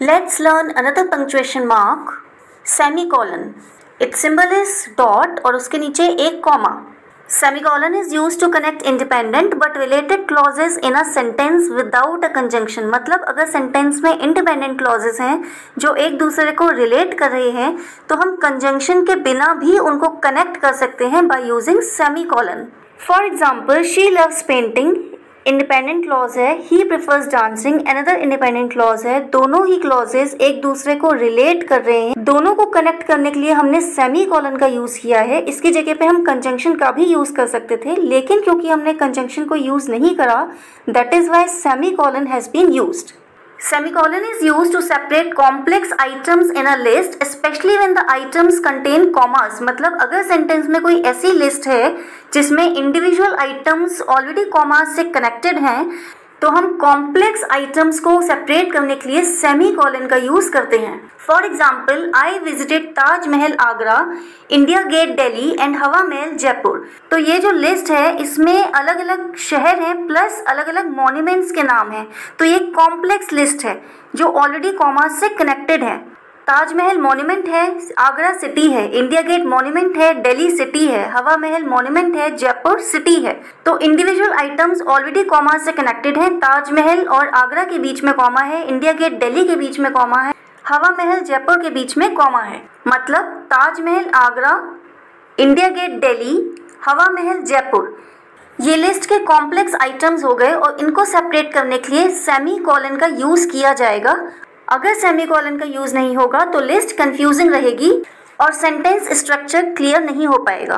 Let's learn another punctuation mark, semicolon. Its symbol is dot और उसके नीचे एक comma. Semicolon is used to connect independent but related clauses in a sentence without a conjunction. मतलब अगर sentence में independent clauses हैं जो एक दूसरे को रिलेट कर रहे हैं तो हम कंजंक्शन के बिना भी उनको कनेक्ट कर सकते हैं by using semicolon. For example, she loves painting, independent clause है. He prefers dancing, another independent clause है. दोनों ही क्लॉजेस एक दूसरे को रिलेट कर रहे हैं. दोनों को कनेक्ट करने के लिए हमने सेमीकोलन का यूज किया है. इसकी जगह पे हम कंजंक्शन का भी यूज कर सकते थे, लेकिन क्योंकि हमने कंजंक्शन को यूज नहीं करा, that is why semicolon has been used. Semicolon is used to separate complex items in a list, especially when the items contain commas. मतलब अगर सेंटेंस में कोई ऐसी लिस्ट है जिसमें इंडिविजुअल आइटम्स ऑलरेडी कॉमास से कनेक्टेड हैं, तो हम कॉम्प्लेक्स आइटम्स को सेपरेट करने के लिए सेमीकोलन का यूज करते हैं. For example, I visited Taj Mahal Agra, India Gate Delhi and Hawa Mahal Jaipur. तो ये जो लिस्ट है इसमें अलग अलग शहर हैं प्लस अलग अलग मॉन्यूमेंट्स के नाम हैं. तो ये कॉम्प्लेक्स लिस्ट है जो ऑलरेडी कॉमास से कनेक्टेड है. ताजमहल मॉन्यूमेंट है, आगरा सिटी है, इंडिया गेट मॉन्यूमेंट है, दिल्ली सिटी है, हवा महल मॉन्यूमेंट है, जयपुर सिटी है. तो इंडिविजुअल आइटम्स ऑलरेडी कॉमा से कनेक्टेड हैं. ताजमहल और आगरा के बीच में कॉमा है, इंडिया गेट दिल्ली के बीच में कॉमा है, हवा महल जयपुर के बीच में कॉमा है. मतलब ताजमहल आगरा, इंडिया गेट दिल्ली, हवा महल जयपुर, ये लिस्ट के कॉम्प्लेक्स आइटम्स हो गए और इनको सेपरेट करने के लिए सेमीकोलन का यूज किया जाएगा. अगर सेमीकोलन का यूज नहीं होगा तो लिस्ट कंफ्यूजिंग रहेगी और सेंटेंस स्ट्रक्चर क्लियर नहीं हो पाएगा.